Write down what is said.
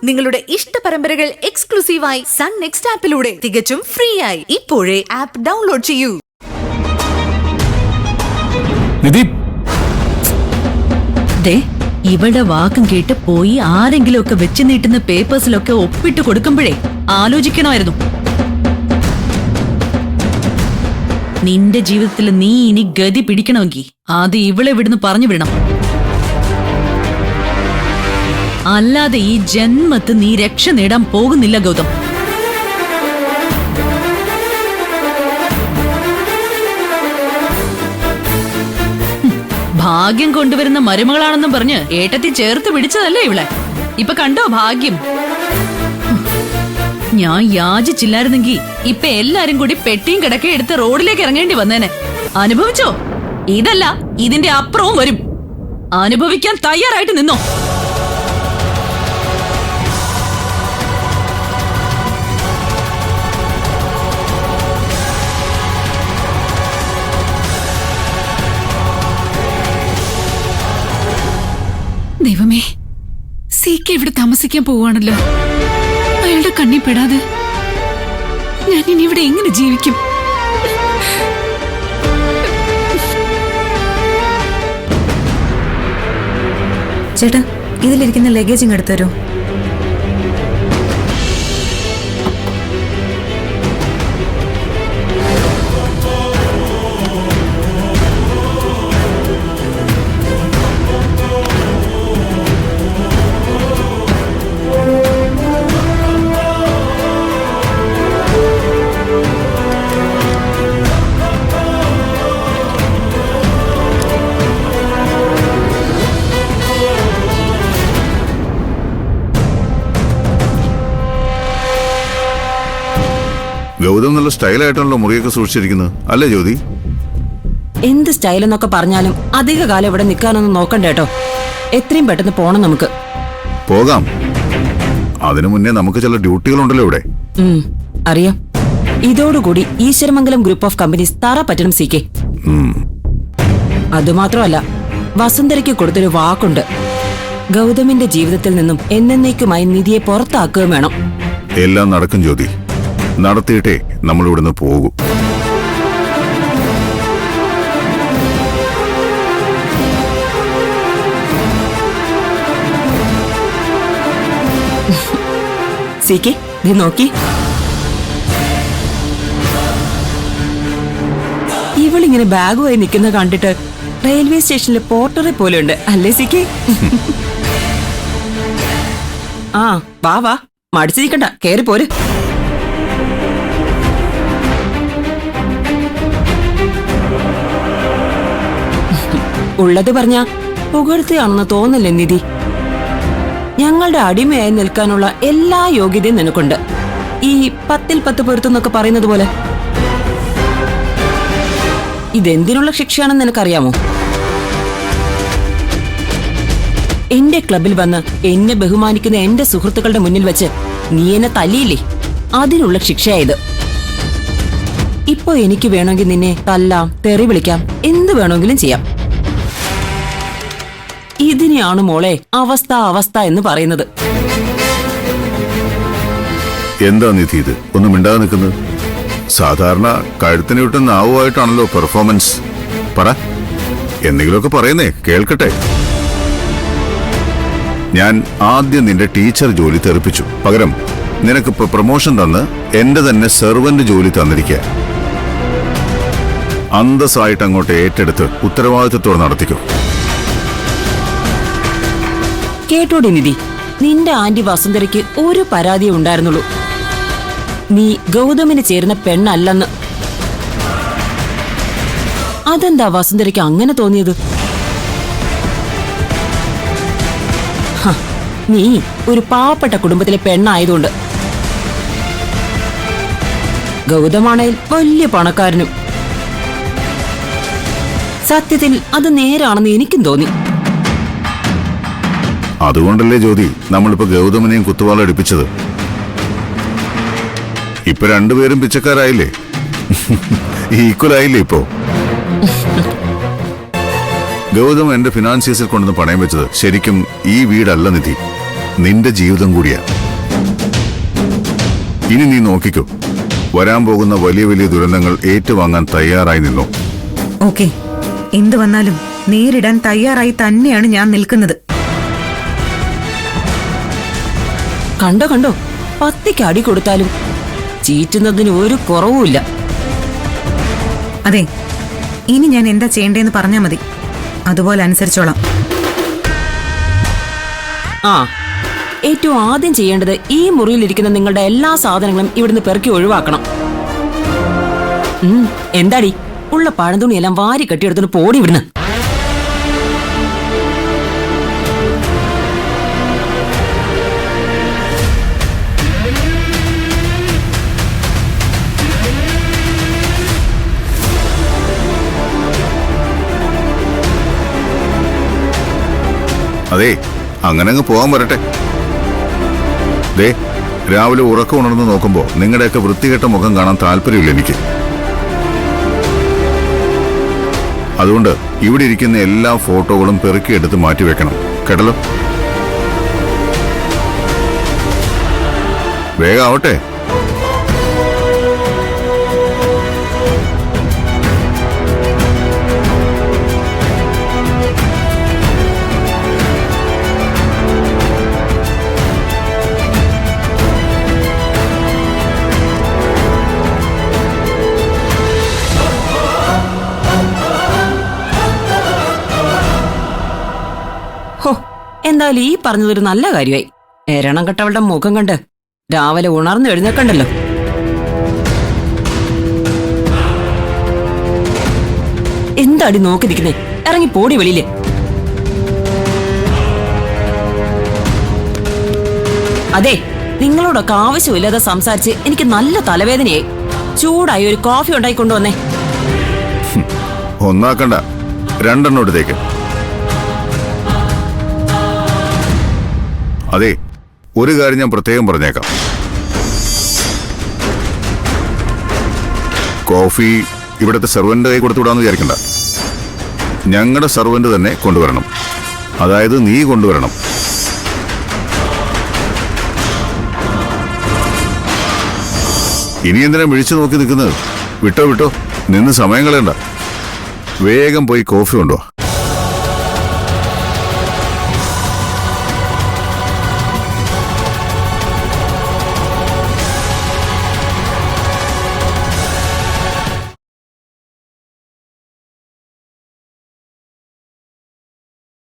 നിങ്ങളുടെ ഇഷ്ട പരമ്പരകൾ എക്സ്ക്ലൂസീവായി സൺ നെക്സ്റ്റ് ആപ്പിലൂടെ തികച്ചും ഫ്രീ ആയി ഇപ്പോഴേ ആപ്പ് ഡൗൺലോഡ് ചെയ്യൂ. ഇവളുടെ വാക്കും കേട്ട് പോയി ആരെങ്കിലും ഒക്കെ വെച്ച് നീട്ടുന്ന പേപ്പേഴ്സിലൊക്കെ ഒപ്പിട്ട് കൊടുക്കുമ്പോഴേ ആലോചിക്കണമായിരുന്നു. നിന്റെ ജീവിതത്തിൽ നീ ഇനി ഗതി പിടിക്കണമെങ്കിൽ ആദ്യം ഇവളെ വിടുന്ന് പറഞ്ഞു വിടണം. അല്ലാതെ ഈ ജന്മത്ത് നീ രക്ഷ നേടാൻ പോകുന്നില്ല ഗൗതം. ഭാഗ്യം കൊണ്ടുവരുന്ന മരുമകളാണെന്നും പറഞ്ഞ് ഏട്ടത്തി ചേർത്ത് പിടിച്ചതല്ലേ ഇവളെ. ഇപ്പൊ കണ്ടോ ഭാഗ്യം. ഞാൻ യാചിച്ചില്ലായിരുന്നെങ്കിൽ ഇപ്പൊ എല്ലാരും കൂടി പെട്ടിയും കിടക്കയും എടുത്ത് റോഡിലേക്ക് ഇറങ്ങേണ്ടി വന്നേനെ. അനുഭവിച്ചോ? ഇതല്ല, ഇതിന്റെ അപ്പുറവും വരും. അനുഭവിക്കാൻ തയ്യാറായിട്ട് നിന്നോ. ദൈവമേ, സീക്ക് ഇവിടെ താമസിക്കാൻ പോവാണല്ലോ. അയാളുടെ കണ്ണി പെടാതെ ഞാൻ ഇനി ഇവിടെ എങ്ങനെ ജീവിക്കും? ചേട്ടാ, ഇതിലിരിക്കുന്ന ലഗേജ് ഇങ്ങ് എടുത്തു തരൂ. ഗൗതം നല്ല സ്റ്റൈലായിട്ടാണല്ലോ മുറിയൊക്കെ സൂക്ഷിച്ചിരിക്കുന്നത്, അല്ലേ ജ്യോതി? എന്ത് സ്റ്റൈൽ എന്നൊക്കെ പറഞ്ഞാലും അധിക കാലം ഇവിടെ നിൽക്കാനൊന്നും നോക്കണ്ട കേട്ടോ. എത്രയും പെട്ടെന്ന് പോണം നമുക്ക്. പോകാം. അതിനു മുന്നേ നമുക്ക് ചില ഡ്യൂട്ടികളുണ്ടല്ലോ ഇവിടെ. അറിയാം. ഇതോടുകൂടി ഈശ്വരമംഗലം ഗ്രൂപ്പ് ഓഫ് കമ്പനീസ് താറ പറ്റണം സീക്കെ. അതുമാത്രമല്ല, വസുന്ധരയ്ക്ക് കൊടുത്തൊരു വാക്കുണ്ട്. ഗൗതമിന്റെ ജീവിതത്തിൽ നിന്നും എന്നേക്കുമായി നിധിയെ പുറത്താക്കുകയും വേണം. എല്ലാം നടക്കും ജ്യോതി. നടത്തിയിട്ടേ നമ്മൾ ഇവിടുന്ന് പോകും. സീക്കെ, നീ നോക്കി. ഇവളിങ്ങനെ ബാഗുമായി നിൽക്കുന്ന കണ്ടിട്ട് റെയിൽവേ സ്റ്റേഷനിലെ പോർട്ടറെ പോലെ ഉണ്ട്, അല്ലേ സീക്കെ? ആ, വാ വാ, മടിച്ചിരിക്കണ്ട, കേറി പോര്. ഉള്ളത് പറഞ്ഞ പുകഴ്ത്തുകയാണെന്ന് തോന്നല്ലേ നിധി? ഞങ്ങളുടെ അടിമയായി നിൽക്കാനുള്ള എല്ലാ യോഗ്യതയും നിനക്കുണ്ട്. ഈ 10-ൽ 10 പൊരുത്തെന്നൊക്കെ പറയുന്നത് പോലെ. ഇതെന്തിനുള്ള ശിക്ഷയാണെന്ന് നിനക്കറിയാമോ? എന്റെ ക്ലബിൽ വന്ന് എന്നെ ബഹുമാനിക്കുന്ന എന്റെ സുഹൃത്തുക്കളുടെ മുന്നിൽ വെച്ച് നീ എന്നെ തല്ലിയില്ലേ, അതിനുള്ള ശിക്ഷയായത്. ഇപ്പൊ എനിക്ക് വേണമെങ്കിൽ നിന്നെ തല്ലാം, തെറി വിളിക്കാം, എന്ത് വേണമെങ്കിലും ചെയ്യാം. ഇതിനെയാണ് മോളെ അവസ്ഥ അവസ്ഥ എന്ന് പറയുന്നത്. എന്താ നിധി ഇത് ഒന്നും മിണ്ടാതെ നിൽക്കുന്നത്? സാധാരണ കഴുത്തിന് വിട്ട് നാവുമായിട്ടാണല്ലോ പെർഫോമൻസ്. പറ, എന്തെങ്കിലുമൊക്കെ പറയുന്നേ, കേൾക്കട്ടെ. ഞാൻ ആദ്യം നിന്റെ ടീച്ചർ ജോലി തെറിപ്പിച്ചു. പകരം നിനക്കിപ്പോ പ്രൊമോഷൻ തന്ന് എന്റെ തന്നെ സെർവന്റ് ജോലി തന്നിരിക്കുക. അന്തസ്സായിട്ട് അങ്ങോട്ട് ഏറ്റെടുത്ത് ഉത്തരവാദിത്വത്തോടെ നടത്തിക്കോ. കേട്ടോടി നിധി, നിന്റെ ആന്റി വസുന്ധരയ്ക്ക് ഒരു പരാതിയേ ഉണ്ടായിരുന്നുള്ളൂ. നീ ഗൗതമിന് ചേരുന്ന പെണ്ണല്ലെന്ന്. അതെന്താ വസുന്ധരയ്ക്ക് അങ്ങനെ തോന്നിയത്? നീ ഒരു പാവപ്പെട്ട കുടുംബത്തിലെ പെണ്ണായതുകൊണ്ട്. ഗൗതമാണേൽ വലിയ പണക്കാരനും. സത്യത്തിൽ അത് നേരാണെന്ന് എനിക്കും തോന്നി. അതുകൊണ്ടല്ലേ ജ്യോതി നമ്മളിപ്പോ ഗൗതമനെയും കുത്തുവാള എടുപ്പിച്ചത്. ഇപ്പൊ രണ്ടുപേരും പിച്ചക്കാരായില്ലേ, ഈക്വലായില്ലേ ഇപ്പോ? ഗൗതം എന്റെ ഫിനാൻസിയേഴ്സിൽ കൊണ്ടുവന്ന് പണയം വെച്ചത് ശരിക്കും ഈ വീടല്ല നിധി, നിന്റെ ജീവിതം കൂടിയാ. ഇനി നീ നോക്കിക്കോ, വരാൻ പോകുന്ന വലിയ വലിയ ദുരന്തങ്ങൾ ഏറ്റുവാങ്ങാൻ തയ്യാറായി നിന്നോ. ഓക്കെ, എന്ത് വന്നാലും നേരിടാൻ തയ്യാറായി തന്നെയാണ് ഞാൻ നിൽക്കുന്നത്. കണ്ടോ കണ്ടോ, 10 അടി കൊടുത്താലും ചീറ്റുന്നതിന് ഒരു കുറവുമില്ല. അതെ, ഇനി ഞാൻ എന്താ ചെയ്യേണ്ടതെന്ന് പറഞ്ഞാൽ മതി, അതുപോലെ അനുസരിച്ചോളാം. ആ, ഏറ്റവും ആദ്യം ചെയ്യേണ്ടത് ഈ മുറിയിലിരിക്കുന്ന നിങ്ങളുടെ എല്ലാ സാധനങ്ങളും ഇവിടുന്ന് പെറുക്കി ഒഴിവാക്കണം. എന്താടി, ഉള്ള പഴന്തുണിയെല്ലാം വാരി കെട്ടിയെടുത്തിട്ട് പോടി ഇവിടുന്ന്. അതെ, അങ്ങനെ അങ്ങ് പോകാൻ വരട്ടെ. ദേ, രാവിലെ ഉറക്കം ഉണർന്ന് നോക്കുമ്പോ നിങ്ങളുടെയൊക്കെ വൃത്തികെട്ട മുഖം കാണാൻ താല്പര്യമില്ല എനിക്ക്. അതുകൊണ്ട് ഇവിടെ ഇരിക്കുന്ന എല്ലാ ഫോട്ടോകളും പെറുക്കിയെടുത്ത് മാറ്റിവെക്കണം, കേട്ടല്ലോ? വേഗം ആവട്ടെ. ഹോ, എന്തായാലും ഈ പറഞ്ഞതൊരു നല്ല കാര്യമായി. എരണം കെട്ടവളുടെ മുഖം കണ്ട് രാവിലെ ഉണർന്നു എഴുന്നേക്കണ്ടല്ലോ. എന്താടി നോക്കി നിൽക്കുന്നേ? ഇറങ്ങി പോടി വെളിയില്. അതെ, നിങ്ങളോടൊക്കെ ആവശ്യമില്ലാതെ സംസാരിച്ച് എനിക്ക് നല്ല തലവേദനയായി. ചൂടായി ഒരു കോഫി ഉണ്ടായിക്കൊണ്ടുവന്നേ. ഒന്നാക്കണ്ട, 2 എടുത്തേക്ക്. അതെ, ഒരു കാര്യം ഞാൻ പ്രത്യേകം പറഞ്ഞേക്കാം. കോഫി ഇവിടുത്തെ സെർവന്റ് കൈ കൊടുത്തുവിടാന്ന് വിചാരിക്കണ്ട. ഞങ്ങളുടെ സെർവന്റ് തന്നെ കൊണ്ടുവരണം. അതായത് നീ കൊണ്ടുവരണം. ഇനി എന്തിനാ വിളിച്ചു നോക്കി നിൽക്കുന്നത്? വിട്ടോ നിന്ന് സമയം കളയണ്ട. വേഗം പോയി കോഫി കൊണ്ടുവാ.